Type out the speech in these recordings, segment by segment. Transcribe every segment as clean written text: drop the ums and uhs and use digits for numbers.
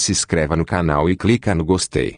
se inscreva no canal e clica no gostei.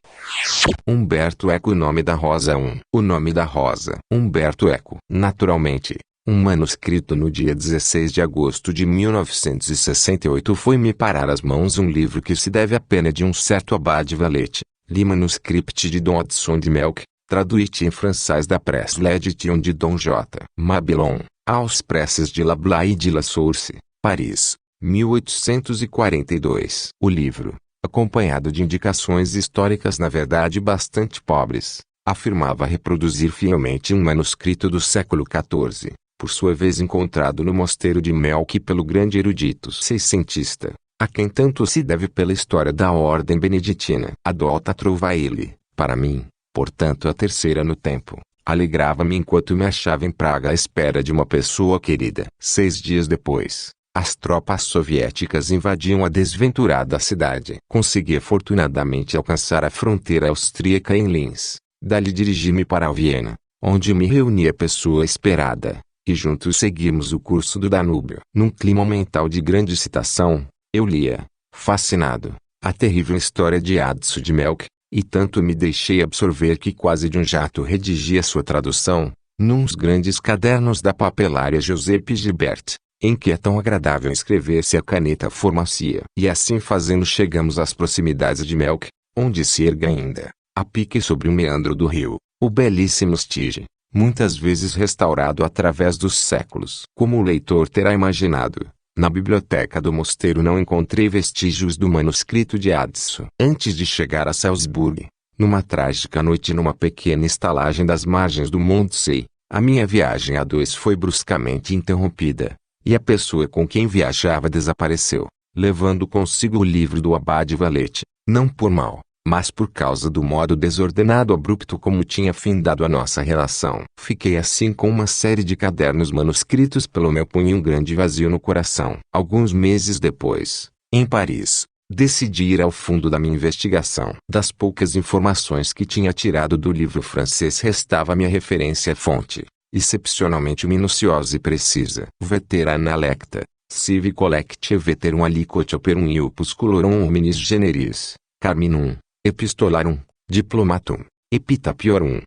Humberto Eco. O nome da rosa. O nome da rosa. Humberto Eco. Naturalmente, um manuscrito no dia 16 de agosto de 1968 foi-me parar às mãos um livro que se deve à pena de um certo Abade Valete. Li manuscript de Dodson de Melk, traduit em francês da presse l'édition de Dom J. Mabillon, aos presses de Lablaye de La Source, Paris, 1842. O livro, acompanhado de indicações históricas na verdade bastante pobres, afirmava reproduzir fielmente um manuscrito do século XIV, por sua vez encontrado no mosteiro de Melk pelo grande erudito seiscentista, a quem tanto se deve pela história da ordem beneditina. A dota Trouvaille, para mim, portanto a terceira no tempo, alegrava-me enquanto me achava em Praga à espera de uma pessoa querida. 6 dias depois, as tropas soviéticas invadiam a desventurada cidade. Consegui afortunadamente alcançar a fronteira austríaca em Linz. Dali dirigi-me para Viena, onde me reuni a pessoa esperada, e juntos seguimos o curso do Danúbio. Num clima mental de grande excitação, eu lia, fascinado, a terrível história de Adso de Melk, e tanto me deixei absorver que quase de um jato redigi a sua tradução, nuns grandes cadernos da papelária Giuseppe Gilbert, em que é tão agradável escrever-se a caneta formacia. E assim fazendo chegamos às proximidades de Melk, onde se erga ainda, a pique sobre o meandro do rio, o belíssimo Stige, muitas vezes restaurado através dos séculos. Como o leitor terá imaginado, na biblioteca do mosteiro não encontrei vestígios do manuscrito de Adso. Antes de chegar a Salzburg, numa trágica noite numa pequena estalagem das margens do Montsee, a minha viagem a dois foi bruscamente interrompida, e a pessoa com quem viajava desapareceu, levando consigo o livro do Abade Valete, não por mal, mas por causa do modo desordenado abrupto como tinha findado a nossa relação. Fiquei assim com uma série de cadernos manuscritos pelo meu punho e um grande vazio no coração. Alguns meses depois, em Paris, decidi ir ao fundo da minha investigação. Das poucas informações que tinha tirado do livro francês restava-me a referência à fonte, excepcionalmente minuciosa e precisa. Veterana lecta, sive collectie veterum aliquot operum e opusculorum hominis generis, carminum, epistolarum, diplomatum, epitapiorum,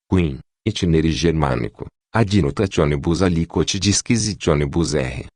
quin, itinere germanico, ad notationibus aliquot disquisitionibus R.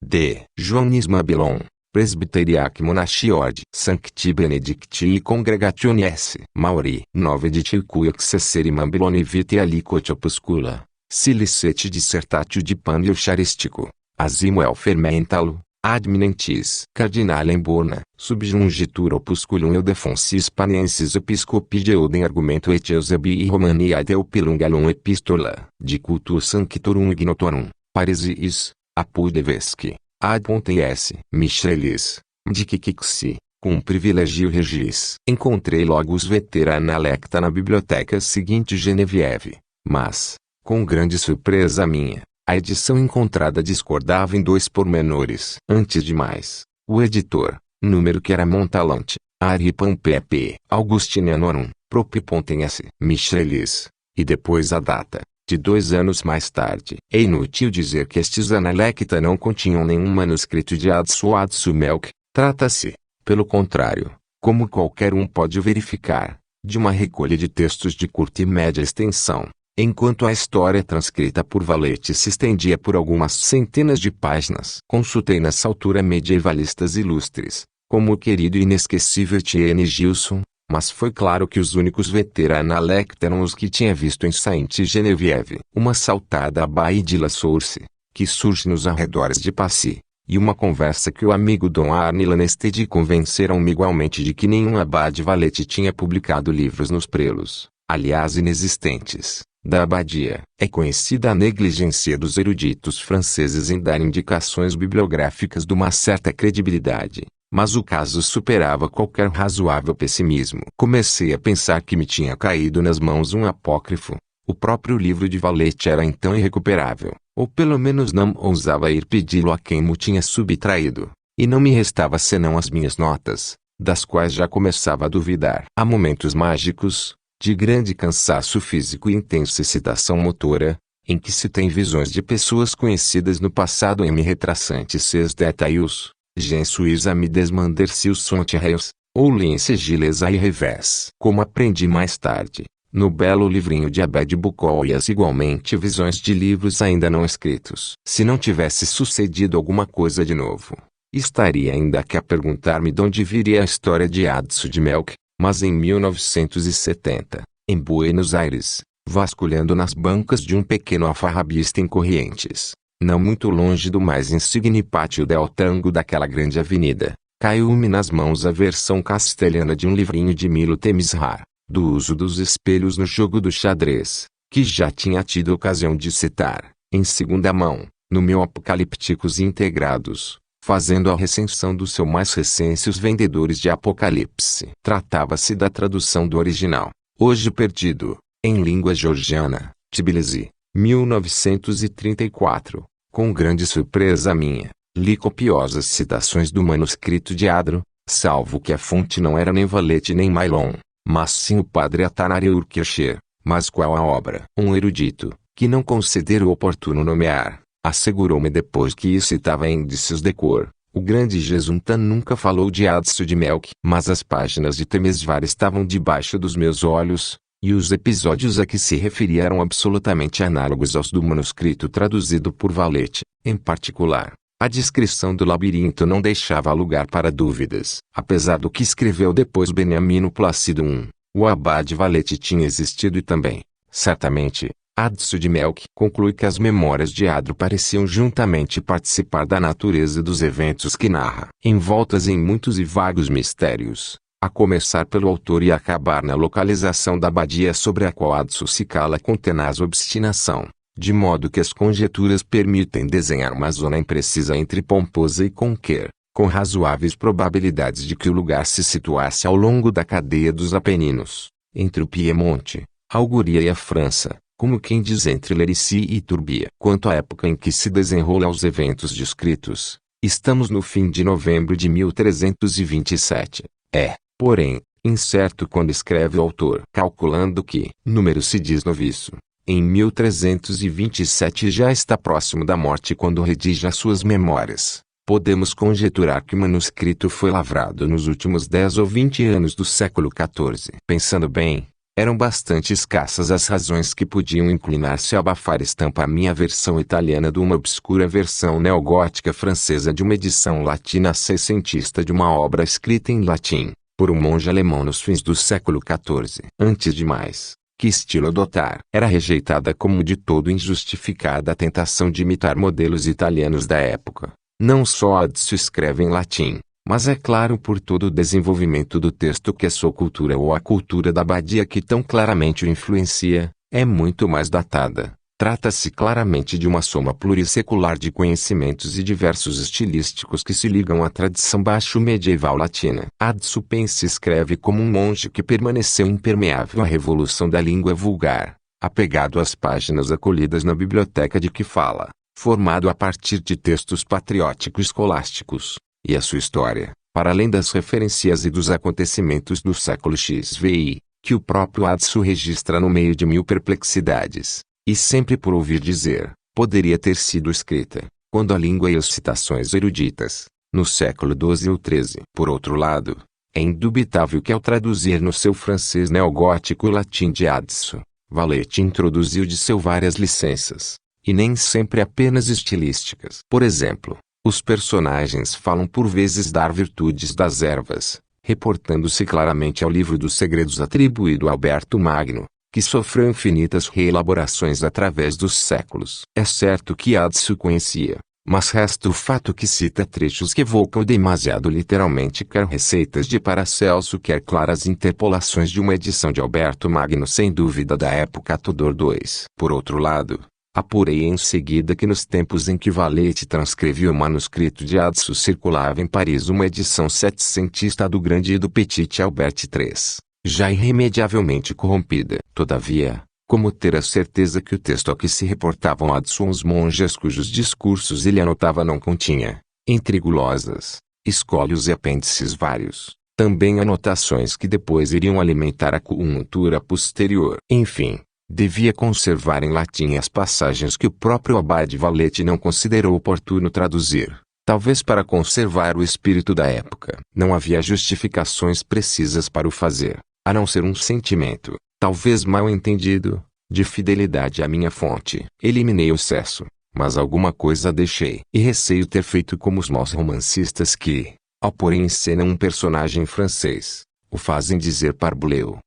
D. Joannis Mabillon, presbyteriac monachii ord sancti benedictii congregatione Mauri 9 de Tilcui accesseri Mabilloni vitae aliquot opuscula, silicet dissertatio de pan eucharistico, asimuel fermentalo, adminentis cardinalem bona, subjungitur opusculum eudefonsis paniensis episcopi de Euden argumento et Eusebii Romani ad eupilungalum epistola, de cultu sanctorum ignotorum, paresiis, apud evesci, ad ponte S. Michelis, de Kikixi, com privilegio regis. Encontrei logo os veterana lecta na biblioteca seguinte Genevieve, mas, com grande surpresa minha, a edição encontrada discordava em 2 pormenores. Antes de mais, o editor, número que era Montalante, Aripam pp. Augustinianorum, propipontem S. Michelis, e depois a data, de 2 anos mais tarde. É inútil dizer que estes analecta não continham nenhum manuscrito de Adso ou Adso Melk, trata-se, pelo contrário, como qualquer um pode verificar, de uma recolha de textos de curta e média extensão. Enquanto a história transcrita por Valete se estendia por algumas centenas de páginas. Consultei nessa altura medievalistas ilustres, como o querido e inesquecível Etienne Gilson, mas foi claro que os únicos veterana lecta eram os que tinha visto em Sainte-Geneviève. Uma saltada Abbaye de La Source, que surge nos arredores de Passy, e uma conversa que o amigo Dom Arne Lanestede convenceram-me igualmente de que nenhum Abade Valete tinha publicado livros nos prelos, aliás inexistentes, da abadia. É conhecida a negligência dos eruditos franceses em dar indicações bibliográficas de uma certa credibilidade, mas o caso superava qualquer razoável pessimismo. Comecei a pensar que me tinha caído nas mãos um apócrifo. O próprio livro de Valete era então irrecuperável, ou pelo menos não ousava ir pedi-lo a quem mo tinha subtraído, e não me restava senão as minhas notas, das quais já começava a duvidar. Há momentos mágicos, de grande cansaço físico e intensa excitação motora, em que se tem visões de pessoas conhecidas no passado e me retraçante seus detalhes, gens suis a me desmander se os sont reus, ou li em sigileza e revés. Como aprendi mais tarde, no belo livrinho de Abed Bucoias, igualmente visões de livros ainda não escritos. Se não tivesse sucedido alguma coisa de novo, estaria ainda aqui a perguntar-me de onde viria a história de Adso de Melk, mas em 1970, em Buenos Aires, vasculhando nas bancas de um pequeno alfarrabista em Corrientes, não muito longe do mais insigne pátio del Tango daquela grande avenida, caiu-me nas mãos a versão castelhana de um livrinho de Milo Temesvar, do uso dos espelhos no jogo do xadrez, que já tinha tido ocasião de citar, em segunda mão, no meu Apocalípticos Integrados, fazendo a recensão do seu mais recente Os Vendedores de Apocalipse. Tratava-se da tradução do original, hoje perdido, em língua georgiana, Tbilisi, 1934. Com grande surpresa minha, li copiosas citações do manuscrito de Adro, salvo que a fonte não era nem Valete nem Mailon, mas sim o padre Atanariur Kircher. Mas qual a obra? Um erudito, que não considero oportuno nomear, assegurou-me depois que citava índices de cor. O grande Jesuntan nunca falou de Adso de Melk, mas as páginas de Temesvar estavam debaixo dos meus olhos, e os episódios a que se referia eram absolutamente análogos aos do manuscrito traduzido por Valete. Em particular, a descrição do labirinto não deixava lugar para dúvidas. Apesar do que escreveu depois Beniamino Plácido I, o abade Valete tinha existido e também, certamente, Adso de Melk conclui que as memórias de Adro pareciam juntamente participar da natureza dos eventos que narra, envoltas em muitos e vagos mistérios, a começar pelo autor e acabar na localização da abadia sobre a qual Adso se cala com tenaz obstinação, de modo que as conjecturas permitem desenhar uma zona imprecisa entre Pomposa e Conquer, com razoáveis probabilidades de que o lugar se situasse ao longo da cadeia dos Apeninos, entre o Piemonte, a Algúria e a França, como quem diz entre Lerici e Turbia. Quanto à época em que se desenrolam os eventos descritos, estamos no fim de novembro de 1327. É, porém, incerto quando escreve o autor. Calculando que número se diz noviço, em 1327 já está próximo da morte quando redige as suas memórias, podemos conjecturar que o manuscrito foi lavrado nos últimos 10 ou 20 anos do século XIV. Pensando bem, eram bastante escassas as razões que podiam inclinar-se a abafar estampa a minha versão italiana de uma obscura versão neogótica francesa de uma edição latina seiscentista de uma obra escrita em latim, por um monge alemão nos fins do século XIV. Antes de mais, que estilo adotar? Era rejeitada como de todo injustificada a tentação de imitar modelos italianos da época. Não só Adso escreve em latim, mas é claro por todo o desenvolvimento do texto que a sua cultura ou a cultura da abadia que tão claramente o influencia, é muito mais datada. Trata-se claramente de uma soma plurissecular de conhecimentos e diversos estilísticos que se ligam à tradição baixo-medieval latina. Adso pensa e escreve como um monge que permaneceu impermeável à revolução da língua vulgar, apegado às páginas acolhidas na biblioteca de que fala, formado a partir de textos patrióticos escolásticos. E a sua história, para além das referências e dos acontecimentos do século XVI, que o próprio Adso registra no meio de mil perplexidades, e sempre por ouvir dizer, poderia ter sido escrita, quando a língua e as citações eruditas, no século XII ou XIII. Por outro lado, é indubitável que ao traduzir no seu francês neogótico o latim de Adso, Valete introduziu de seu várias licenças, e nem sempre apenas estilísticas. Por exemplo, os personagens falam por vezes dar virtudes das ervas, reportando-se claramente ao livro dos segredos atribuído a Alberto Magno, que sofreu infinitas reelaborações através dos séculos. É certo que Adso conhecia, mas resta o fato que cita trechos que evocam demasiado literalmente quer receitas de Paracelso quer claras interpolações de uma edição de Alberto Magno sem dúvida da época Tudor II. Por outro lado, apurei em seguida que nos tempos em que Valete transcreveu o manuscrito de Adso circulava em Paris uma edição setecentista do Grande e do Petit Albert III, já irremediavelmente corrompida. Todavia, como ter a certeza que o texto a que se reportavam Adso os monges cujos discursos ele anotava não continha, entre gulosas, escólios e apêndices vários, também anotações que depois iriam alimentar a cultura posterior. Enfim, devia conservar em latim as passagens que o próprio abade Valete não considerou oportuno traduzir, talvez para conservar o espírito da época. Não havia justificações precisas para o fazer, a não ser um sentimento, talvez mal entendido, de fidelidade à minha fonte. Eliminei o excesso, mas alguma coisa deixei. E receio ter feito como os maus romancistas que, ao pôr em cena um personagem francês, o fazem dizer parbleu.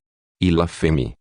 E la femme,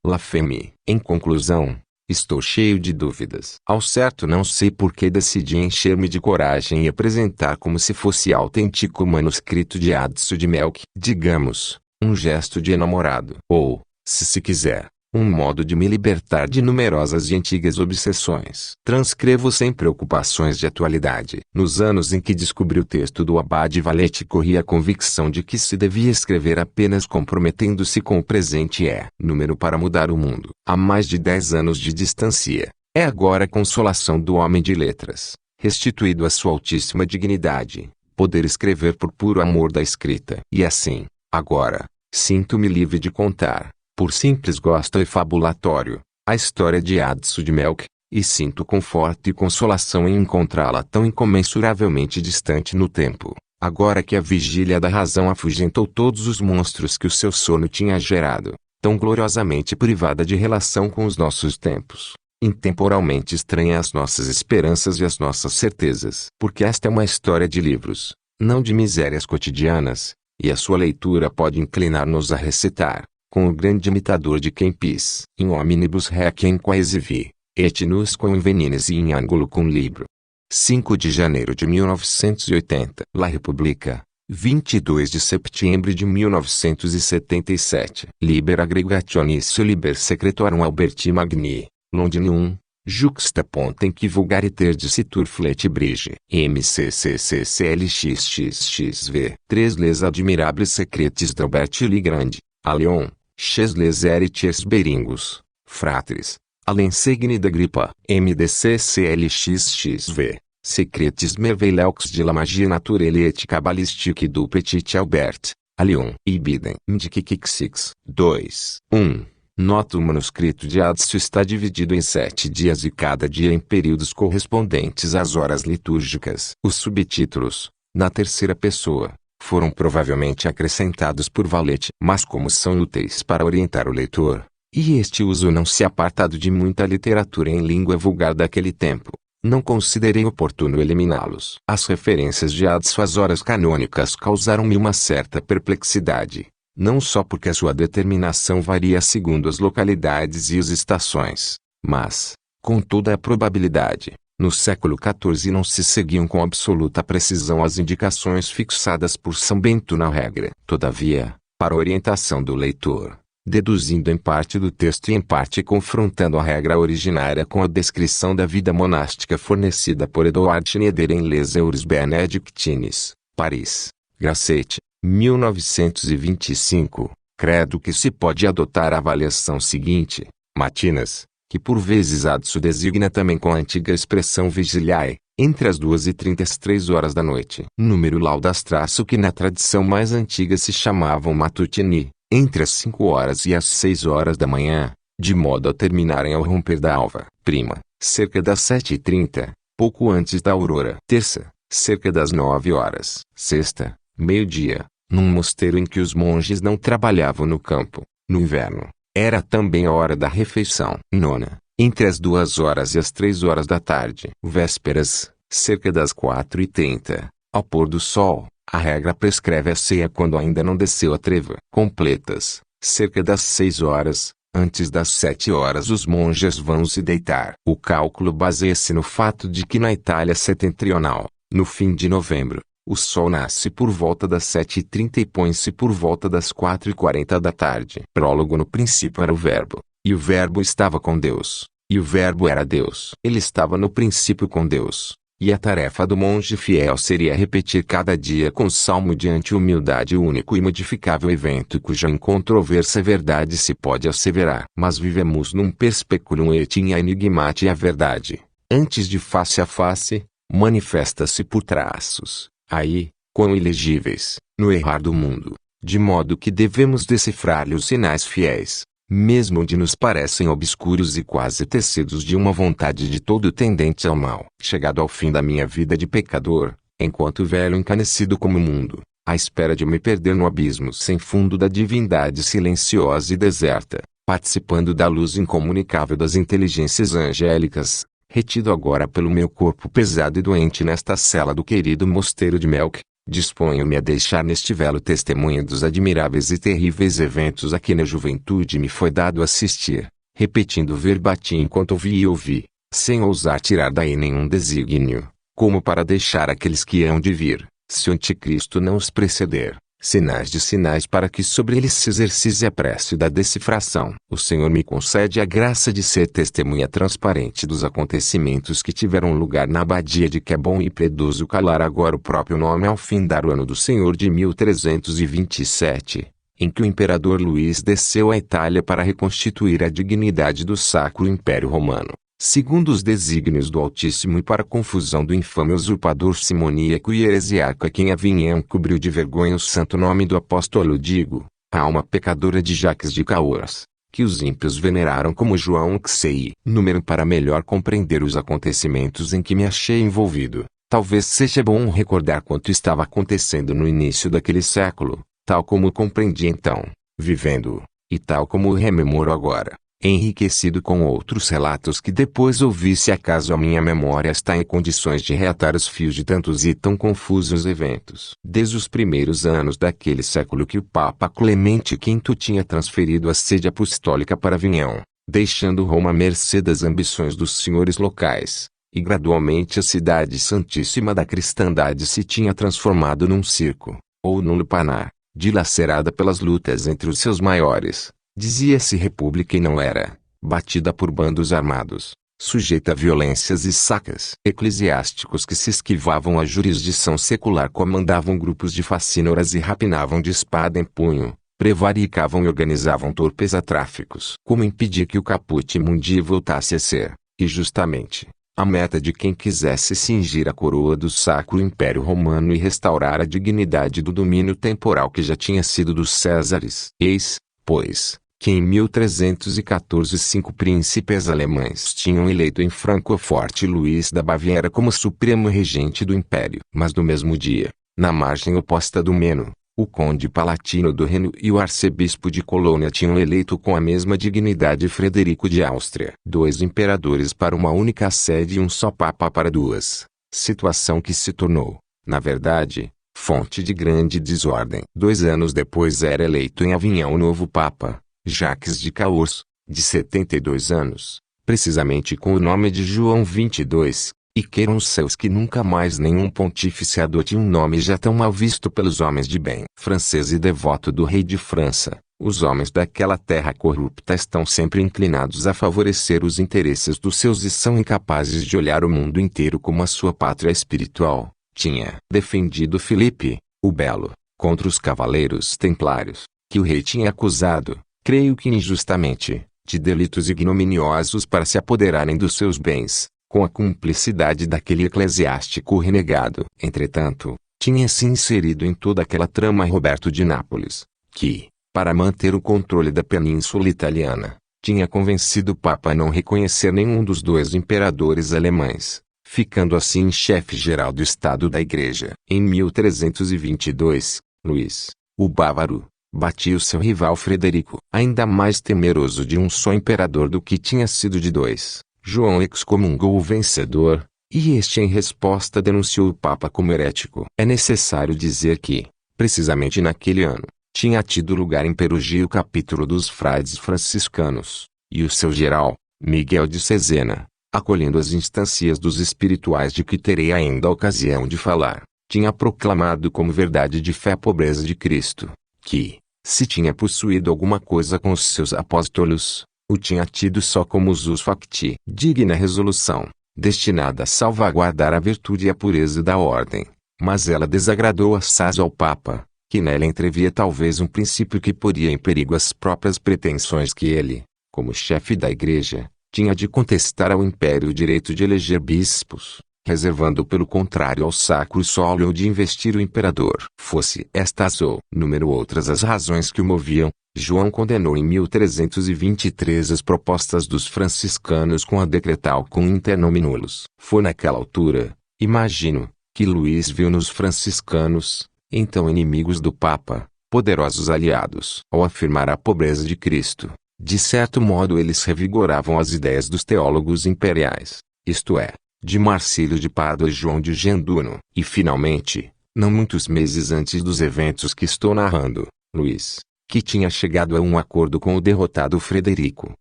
la femme. Em conclusão, estou cheio de dúvidas. Ao certo não sei por que decidi encher-me de coragem e apresentar como se fosse autêntico o manuscrito de Adso de Melk. Digamos, um gesto de enamorado. Ou, se quiser, um modo de me libertar de numerosas e antigas obsessões. Transcrevo sem preocupações de atualidade. Nos anos em que descobri o texto do Abade Valete corri a convicção de que se devia escrever apenas comprometendo-se com o presente número para mudar o mundo. Há mais de 10 anos de distância. É agora a consolação do homem de letras, restituído à sua altíssima dignidade, poder escrever por puro amor da escrita. E assim, agora, sinto-me livre de contar, por simples gosto e fabulatório, a história de Adso de Melk, e sinto conforto e consolação em encontrá-la tão incomensuravelmente distante no tempo, agora que a vigília da razão afugentou todos os monstros que o seu sono tinha gerado, tão gloriosamente privada de relação com os nossos tempos, intemporalmente estranha às nossas esperanças e às nossas certezas. Porque esta é uma história de livros, não de misérias cotidianas, e a sua leitura pode inclinar-nos a recitar, com o grande imitador de Kempis, in omnibus requiem quaesi vi, et nus quam invenines in angulo cum libro. 5 de janeiro de 1980. La Repubblica, 22 de setembro de 1977. Liber aggregationis liber secretorum Alberti Magni, Londini 1. Juxta pontem que vulgariter dicitur fletbridge. MCCCCLXXXV. 3 les admirables secretis d'Albert Ligrande, a Lyon, chez les héritiers Beringus, fratres, à l'insigne d'Agrippa. MDCCLXXV. Secretis merveilleux de la magie naturelle et cabalistique du petit Albert, a Lyon. Ibidem. Mdkikixix. 2. 1. Nota: o manuscrito de Adso está dividido em 7 dias e cada dia em períodos correspondentes às horas litúrgicas. Os subtítulos, na terceira pessoa, foram provavelmente acrescentados por Valete, mas como são úteis para orientar o leitor, e este uso não se apartado de muita literatura em língua vulgar daquele tempo, não considerei oportuno eliminá-los. As referências de Adso às horas canônicas causaram-me uma certa perplexidade. Não só porque a sua determinação varia segundo as localidades e as estações, mas, com toda a probabilidade, no século XIV não se seguiam com absoluta precisão as indicações fixadas por São Bento na regra. Todavia, para orientação do leitor, deduzindo em parte do texto e em parte confrontando a regra originária com a descrição da vida monástica fornecida por Edouard Schneider em Les Heures Benedictines, Paris, Grasset, 1925, credo que se pode adotar a avaliação seguinte: matinas, que por vezes Adso designa também com a antiga expressão vigiliae, entre as 2h30 e as 3h da noite. Número laudas que na tradição mais antiga se chamavam matutini, entre as 5h e as 6h da manhã, de modo a terminarem ao romper da alva. Prima, cerca das 7h30, pouco antes da aurora. Terça, cerca das 9h. Sexta, meio-dia, num mosteiro em que os monges não trabalhavam no campo, no inverno, era também a hora da refeição. Nona, entre as 2h e as 3h da tarde. Vésperas, cerca das 4h30, ao pôr do sol, a regra prescreve a ceia quando ainda não desceu a treva. Completas, cerca das 6h, antes das 7h os monges vão se deitar. O cálculo baseia-se no fato de que na Itália setentrional, no fim de novembro, o sol nasce por volta das 7h30 e põe-se por volta das 4h40 da tarde. Prólogo: no princípio era o Verbo, e o Verbo estava com Deus, e o Verbo era Deus. Ele estava no princípio com Deus, e a tarefa do monge fiel seria repetir cada dia com salmo diante humildade o único e modificável evento cuja incontroversa verdade se pode asseverar. Mas vivemos num perspekulum et in enigmati. A verdade, antes de face a face, manifesta-se por traços, aí, quão ilegíveis, no errar do mundo, de modo que devemos decifrar-lhe os sinais fiéis, mesmo onde nos parecem obscuros e quase tecidos de uma vontade de todo tendente ao mal. Chegado ao fim da minha vida de pecador, enquanto velho encanecido como o mundo, à espera de me perder no abismo sem fundo da divindade silenciosa e deserta, participando da luz incomunicável das inteligências angélicas, retido agora pelo meu corpo pesado e doente nesta cela do querido mosteiro de Melk, disponho-me a deixar neste velo testemunha dos admiráveis e terríveis eventos a que na juventude me foi dado assistir, repetindo verbatim enquanto ouvi, sem ousar tirar daí nenhum desígnio, como para deixar aqueles que hão de vir, se o anticristo não os preceder, sinais de sinais para que sobre eles se exercise a prece da decifração. O Senhor me concede a graça de ser testemunha transparente dos acontecimentos que tiveram lugar na abadia de Quebon e preduzo calar agora o próprio nome ao findar o ano do Senhor de 1327, em que o imperador Luís desceu à Itália para reconstituir a dignidade do Sacro Império Romano, segundo os desígnios do Altíssimo e para a confusão do infame usurpador simoníaco e heresiarco a quem Avignon cobriu de vergonha o santo nome do apóstolo. Digo, a alma pecadora de Jacques de Cahors, que os ímpios veneraram como João Xei. Número para melhor compreender os acontecimentos em que me achei envolvido, talvez seja bom recordar quanto estava acontecendo no início daquele século, tal como o compreendi então, vivendo-o, e tal como o rememoro agora, enriquecido com outros relatos que depois ouvi se acaso a minha memória está em condições de reatar os fios de tantos e tão confusos eventos. Desde os primeiros anos daquele século que o Papa Clemente V tinha transferido a sede apostólica para Avignon, deixando Roma à mercê das ambições dos senhores locais, e gradualmente a cidade santíssima da cristandade se tinha transformado num circo, ou num lupanar, dilacerada pelas lutas entre os seus maiores. Dizia-se república e não era, batida por bandos armados, sujeita a violências e sacas. Eclesiásticos que se esquivavam à jurisdição secular comandavam grupos de facínoras e rapinavam de espada em punho, prevaricavam e organizavam torpes tráficos. Como impedir que o Caput Mundi voltasse a ser, e justamente, a meta de quem quisesse cingir a coroa do Sacro Império Romano e restaurar a dignidade do domínio temporal que já tinha sido dos Césares? Eis, pois, que em 1314 5 príncipes alemães tinham eleito em Francoforte Luís da Baviera como supremo regente do império. Mas no mesmo dia, na margem oposta do Meno, o conde palatino do Reno e o arcebispo de Colônia tinham eleito com a mesma dignidade Frederico de Áustria. Dois imperadores para uma única sede e um só papa para duas, situação que se tornou, na verdade, fonte de grande desordem. 2 anos depois era eleito em Avignon o novo papa, Jacques de Cahors, de 72 anos, precisamente com o nome de João 22, e queiram os céus que nunca mais nenhum pontífice adote um nome já tão mal visto pelos homens de bem. Francês e devoto do rei de França, os homens daquela terra corrupta estão sempre inclinados a favorecer os interesses dos seus e são incapazes de olhar o mundo inteiro como a sua pátria espiritual. Tinha defendido Filipe, o Belo, contra os cavaleiros templários, que o rei tinha acusado, creio que injustamente, de delitos ignominiosos para se apoderarem dos seus bens, com a cumplicidade daquele eclesiástico renegado. Entretanto, tinha-se inserido em toda aquela trama Roberto de Nápoles, que, para manter o controle da península italiana, tinha convencido o Papa a não reconhecer nenhum dos dois imperadores alemães, ficando assim chefe-geral do Estado da Igreja. Em 1322, Luís, o Bávaro, batia o seu rival Frederico, ainda mais temeroso de um só imperador do que tinha sido de dois. João excomungou o vencedor, e este em resposta denunciou o Papa como herético. É necessário dizer que, precisamente naquele ano, tinha tido lugar em Perugia o capítulo dos frades franciscanos, e o seu geral, Miguel de Cesena, acolhendo as instâncias dos espirituais de que terei ainda a ocasião de falar, tinha proclamado como verdade de fé a pobreza de Cristo, que, se tinha possuído alguma coisa com os seus apóstolos, o tinha tido só como usus facti. Digna resolução, destinada a salvaguardar a virtude e a pureza da ordem, mas ela desagradou assaz ao Papa, que nela entrevia talvez um princípio que poria em perigo as próprias pretensões que ele, como chefe da Igreja, tinha de contestar ao Império o direito de eleger bispos, reservando pelo contrário ao Sacro Sólio de investir o imperador. Fosse estas ou número outras as razões que o moviam, João condenou em 1323 as propostas dos franciscanos com a decretal cum inter nominulus. Foi naquela altura, imagino, que Luís viu nos franciscanos, então inimigos do Papa, poderosos aliados. Ao afirmar a pobreza de Cristo, de certo modo eles revigoravam as ideias dos teólogos imperiais, isto é, de Marcílio de Pádua e João de Genduno. E finalmente, não muitos meses antes dos eventos que estou narrando, Luís, que tinha chegado a um acordo com o derrotado Frederico,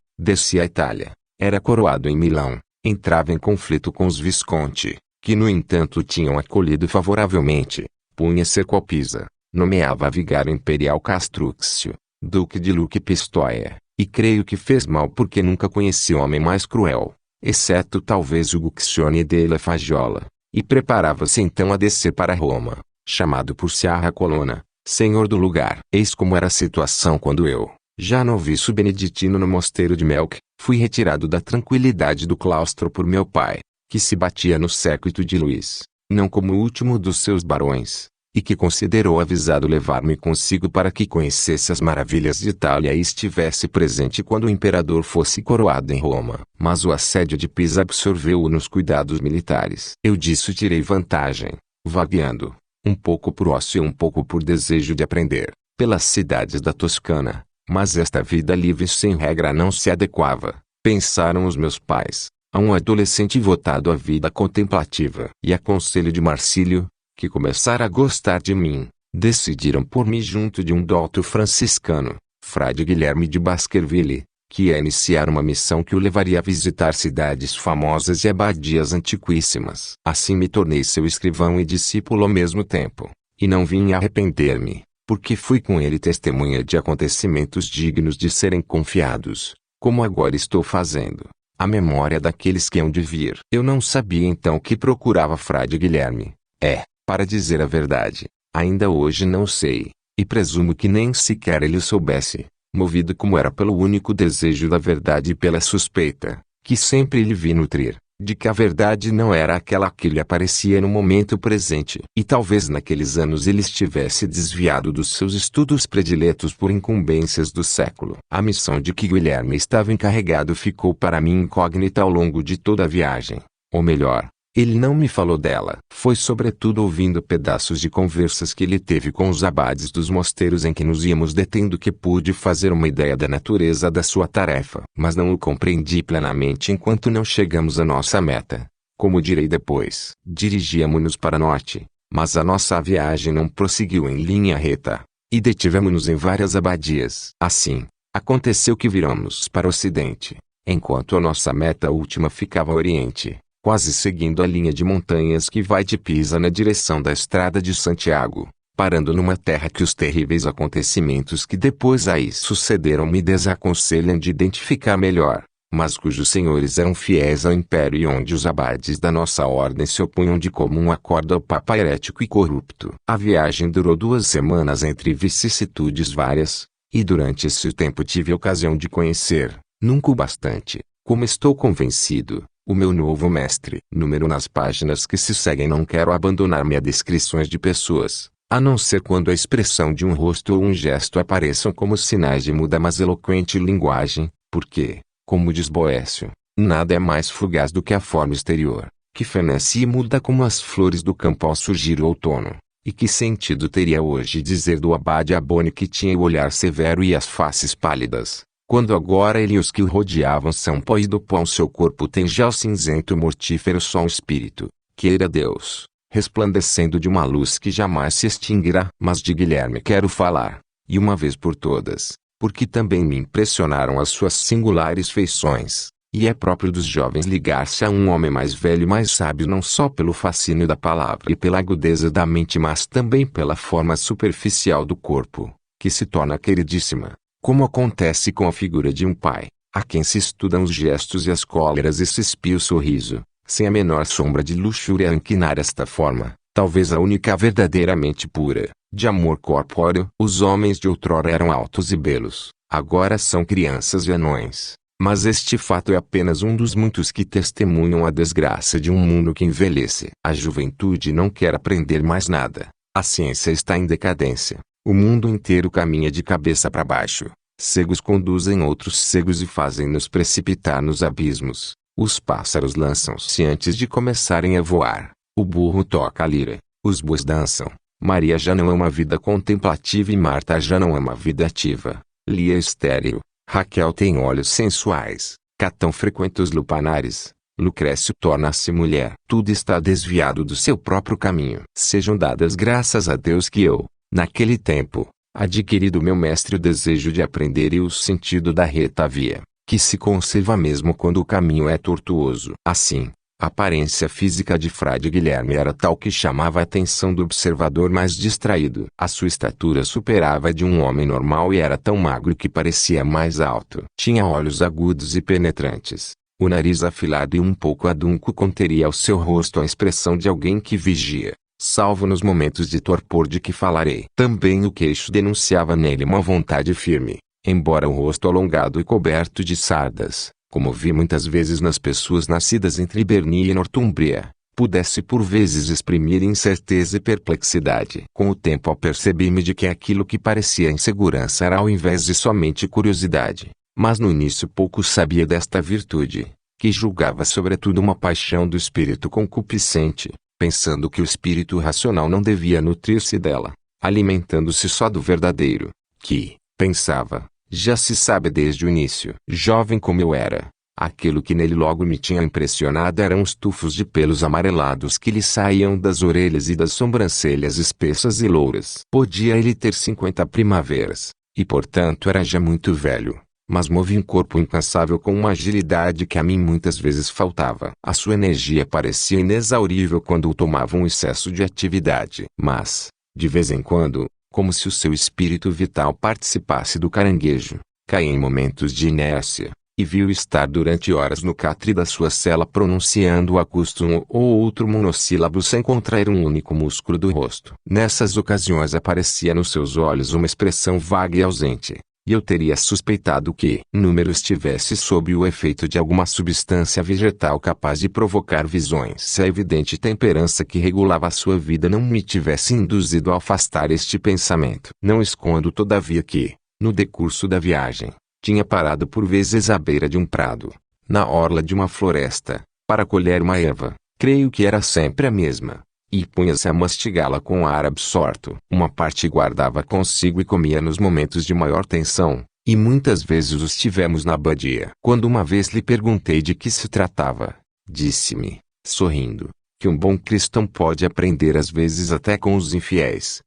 descia a Itália, era coroado em Milão, entrava em conflito com os Visconti, que no entanto o tinham acolhido favoravelmente, punha cerco ao Pisa, nomeava a vigário imperial Castruccio, duque de Lucca e Pistoia, e creio que fez mal porque nunca conheci homem mais cruel, exceto talvez o Guccione della Fagiola, e preparava-se então a descer para Roma, chamado por Sciarra Colonna, senhor do lugar. Eis como era a situação quando eu, já noviço beneditino no mosteiro de Melk, fui retirado da tranquilidade do claustro por meu pai, que se batia no séquito de Luís, não como o último dos seus barões, e que considerou avisado levar-me consigo para que conhecesse as maravilhas de Itália e estivesse presente quando o imperador fosse coroado em Roma. Mas o assédio de Pisa absorveu-o nos cuidados militares. Eu disso tirei vantagem, vagueando, um pouco por ócio e um pouco por desejo de aprender, pelas cidades da Toscana, mas esta vida livre sem regra não se adequava, pensaram os meus pais, a um adolescente votado à vida contemplativa. E a conselho de Marcílio, que começara a gostar de mim, decidiram pôr-me junto de um douto franciscano, frade Guilherme de Baskerville, que ia iniciar uma missão que o levaria a visitar cidades famosas e abadias antiquíssimas. Assim me tornei seu escrivão e discípulo ao mesmo tempo, e não vim arrepender-me, porque fui com ele testemunha de acontecimentos dignos de serem confiados, como agora estou fazendo, à memória daqueles que hão de vir. Eu não sabia então que procurava frade Guilherme. Para dizer a verdade, ainda hoje não sei, e presumo que nem sequer ele o soubesse, movido como era pelo único desejo da verdade e pela suspeita, que sempre lhe vi nutrir, de que a verdade não era aquela que lhe aparecia no momento presente. E talvez naqueles anos ele estivesse desviado dos seus estudos prediletos por incumbências do século. A missão de que Guilherme estava encarregado ficou para mim incógnita ao longo de toda a viagem, ou melhor, ele não me falou dela. Foi sobretudo ouvindo pedaços de conversas que ele teve com os abades dos mosteiros em que nos íamos detendo que pude fazer uma ideia da natureza da sua tarefa. Mas não o compreendi plenamente enquanto não chegamos à nossa meta. Como direi depois, dirigíamos-nos para norte, mas a nossa viagem não prosseguiu em linha reta, e detivemos-nos em várias abadias. Assim, aconteceu que viramos para o ocidente, enquanto a nossa meta última ficava a oriente, quase seguindo a linha de montanhas que vai de Pisa na direção da estrada de Santiago, parando numa terra que os terríveis acontecimentos que depois aí sucederam me desaconselham de identificar melhor, mas cujos senhores eram fiéis ao império e onde os abades da nossa ordem se opunham de comum acordo ao papa herético e corrupto. A viagem durou 2 semanas entre vicissitudes várias, e durante esse tempo tive ocasião de conhecer, nunca o bastante, como estou convencido, o meu novo mestre. Número nas páginas que se seguem. Não quero abandonar-me a descrições de pessoas, a não ser quando a expressão de um rosto ou um gesto apareçam como sinais de muda mas eloquente linguagem, porque, como diz Boécio, nada é mais fugaz do que a forma exterior, que fenece e muda como as flores do campo ao surgir o outono. E que sentido teria hoje dizer do abade Abone que tinha o olhar severo e as faces pálidas, quando agora ele e os que o rodeavam são pó e do pó seu corpo tem gel cinzento mortífero só um espírito, queira Deus, resplandecendo de uma luz que jamais se extinguirá. Mas de Guilherme quero falar, e uma vez por todas, porque também me impressionaram as suas singulares feições, e é próprio dos jovens ligar-se a um homem mais velho e mais sábio não só pelo fascínio da palavra e pela agudeza da mente mas também pela forma superficial do corpo, que se torna queridíssima. Como acontece com a figura de um pai, a quem se estudam os gestos e as cóleras e se espia o sorriso, sem a menor sombra de luxúria a inquinar esta forma, talvez a única verdadeiramente pura, de amor corpóreo. Os homens de outrora eram altos e belos, agora são crianças e anões, mas este fato é apenas um dos muitos que testemunham a desgraça de um mundo que envelhece. A juventude não quer aprender mais nada, a ciência está em decadência. O mundo inteiro caminha de cabeça para baixo. Cegos conduzem outros cegos e fazem-nos precipitar nos abismos. Os pássaros lançam-se antes de começarem a voar. O burro toca a lira, os bois dançam. Maria já não é uma vida contemplativa e Marta já não é uma vida ativa. Lia é estéril. Raquel tem olhos sensuais. Catão frequenta os lupanares. Lucrécio torna-se mulher. Tudo está desviado do seu próprio caminho. Sejam dadas graças a Deus que eu, naquele tempo, adquiri do meu mestre o desejo de aprender e o sentido da reta via, que se conserva mesmo quando o caminho é tortuoso. Assim, a aparência física de Frade Guilherme era tal que chamava a atenção do observador mais distraído. A sua estatura superava a de um homem normal e era tão magro que parecia mais alto. Tinha olhos agudos e penetrantes. O nariz afilado e um pouco adunco conteria ao seu rosto a expressão de alguém que vigia, salvo nos momentos de torpor de que falarei. Também o queixo denunciava nele uma vontade firme, embora o rosto alongado e coberto de sardas, como vi muitas vezes nas pessoas nascidas entre Hibernia e Nortúmbria, pudesse por vezes exprimir incerteza e perplexidade. Com o tempo apercebi-me de que aquilo que parecia insegurança era ao invés de somente curiosidade. Mas no início pouco sabia desta virtude, que julgava sobretudo uma paixão do espírito concupiscente, pensando que o espírito racional não devia nutrir-se dela, alimentando-se só do verdadeiro, que, pensava, já se sabe desde o início. Jovem como eu era, aquilo que nele logo me tinha impressionado eram os tufos de pelos amarelados que lhe saíam das orelhas e das sobrancelhas espessas e louras. Podia ele ter 50 primaveras, e portanto era já muito velho. Mas movia um corpo incansável com uma agilidade que a mim muitas vezes faltava. A sua energia parecia inexaurível quando o tomava um excesso de atividade. Mas, de vez em quando, como se o seu espírito vital participasse do caranguejo, caía em momentos de inércia, e viu estar durante horas no catre da sua cela pronunciando a custo um ou outro monossílabo sem contrair um único músculo do rosto. Nessas ocasiões aparecia nos seus olhos uma expressão vaga e ausente. E eu teria suspeitado que Número estivesse sob o efeito de alguma substância vegetal capaz de provocar visões. Se a evidente temperança que regulava a sua vida não me tivesse induzido a afastar este pensamento. Não escondo todavia que, no decurso da viagem, tinha parado por vezes à beira de um prado, na orla de uma floresta, para colher uma erva, creio que era sempre a mesma. E punha-se a mastigá-la com ar absorto. Uma parte guardava consigo e comia nos momentos de maior tensão, e muitas vezes os tivemos na abadia. Quando uma vez lhe perguntei de que se tratava, disse-me, sorrindo, que um bom cristão pode aprender às vezes até com os infiéis.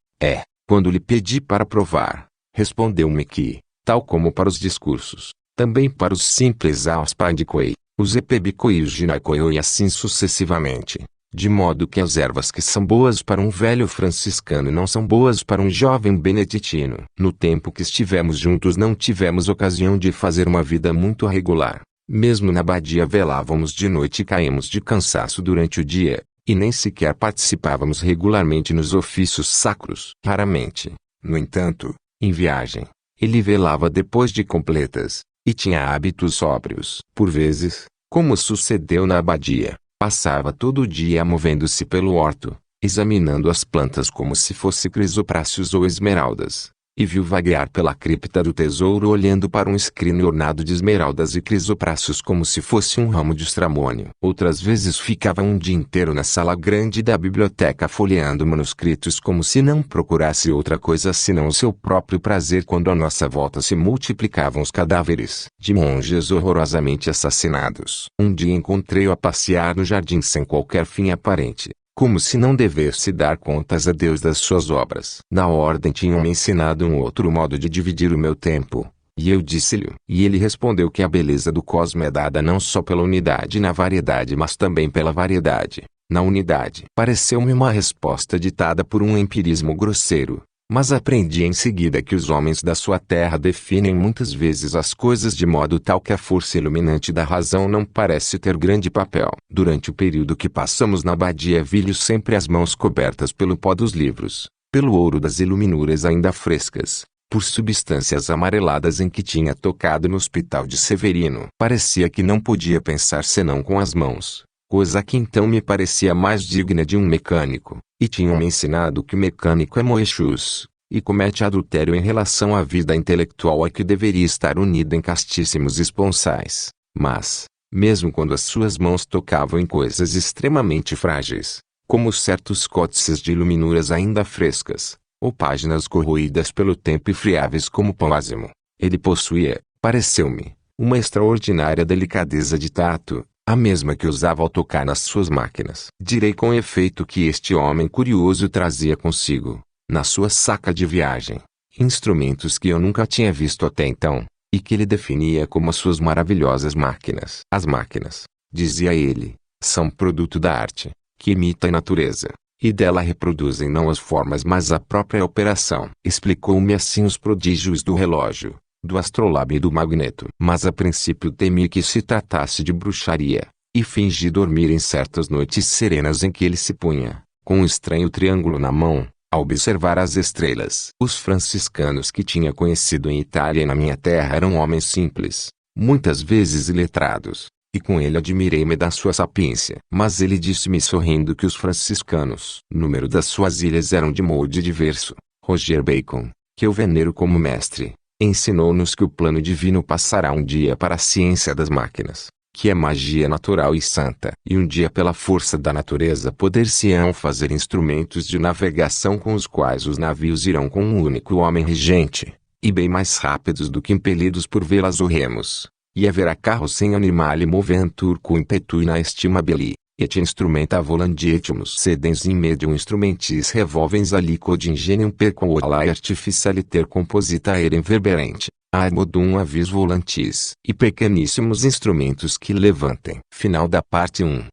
Quando lhe pedi para provar, respondeu-me que, tal como para os discursos, também para os simples auspadicoi, os epebicoi e os ginacoi e assim sucessivamente. De modo que as ervas que são boas para um velho franciscano não são boas para um jovem beneditino. No tempo que estivemos juntos não tivemos ocasião de fazer uma vida muito regular. Mesmo na abadia velávamos de noite e caímos de cansaço durante o dia, e nem sequer participávamos regularmente nos ofícios sacros. Raramente, no entanto, em viagem, ele velava depois de completas, e tinha hábitos sóbrios. Por vezes, como sucedeu na abadia, passava todo o dia movendo-se pelo horto, examinando as plantas como se fossem crisopráceos ou esmeraldas, e viu vaguear pela cripta do tesouro olhando para um escrino ornado de esmeraldas e crisopráceos como se fosse um ramo de estramônio. Outras vezes ficava um dia inteiro na sala grande da biblioteca folheando manuscritos como se não procurasse outra coisa senão o seu próprio prazer quando à nossa volta se multiplicavam os cadáveres de monges horrorosamente assassinados. Um dia encontrei-o a passear no jardim sem qualquer fim aparente, como se não devesse dar contas a Deus das suas obras. Na ordem tinham-me ensinado um outro modo de dividir o meu tempo, e eu disse-lhe. E ele respondeu que a beleza do cosmo é dada não só pela unidade na variedade mas também pela variedade na unidade. Pareceu-me uma resposta ditada por um empirismo grosseiro, mas aprendi em seguida que os homens da sua terra definem muitas vezes as coisas de modo tal que a força iluminante da razão não parece ter grande papel. Durante o período que passamos na abadia vi-lhe sempre as mãos cobertas pelo pó dos livros, pelo ouro das iluminuras ainda frescas, por substâncias amareladas em que tinha tocado no hospital de Severino. Parecia que não podia pensar senão com as mãos, coisa que então me parecia mais digna de um mecânico. E tinham-me ensinado que o mecânico é moechus, e comete adultério em relação à vida intelectual a que deveria estar unido em castíssimos esponsais. Mas, mesmo quando as suas mãos tocavam em coisas extremamente frágeis, como certos códices de iluminuras ainda frescas, ou páginas corroídas pelo tempo e friáveis como pão ázimo. Ele possuía, pareceu-me, uma extraordinária delicadeza de tato, a mesma que usava ao tocar nas suas máquinas. Direi com efeito que este homem curioso trazia consigo, na sua saca de viagem, instrumentos que eu nunca tinha visto até então, e que ele definia como as suas maravilhosas máquinas. As máquinas, dizia ele, são produto da arte, que imita a natureza, e dela reproduzem não as formas mas a própria operação. Explicou-me assim os prodígios do relógio, do astrolábio e do magneto. Mas a princípio temi que se tratasse de bruxaria, e fingi dormir em certas noites serenas em que ele se punha, com um estranho triângulo na mão, a observar as estrelas. Os franciscanos que tinha conhecido em Itália e na minha terra eram homens simples, muitas vezes iletrados, e com ele admirei-me da sua sapiência. Mas ele disse-me sorrindo que os franciscanos, número das suas ilhas eram de molde diverso. Roger Bacon, que eu venero como mestre, ensinou-nos que o plano divino passará um dia para a ciência das máquinas, que é magia natural e santa, e um dia pela força da natureza poder-se-ão fazer instrumentos de navegação com os quais os navios irão com um único homem regente, e bem mais rápidos do que impelidos por velas ou remos, e haverá carros sem animale moventur cum impetu na estimabili, et instrumenta volandietimus sedens in medium instrumentis revolvens aliquod ingenium perquolae artificialiter composita aerem verberente, ad modum avis volantis, e pequeníssimos instrumentos que levantem. Final da parte 1.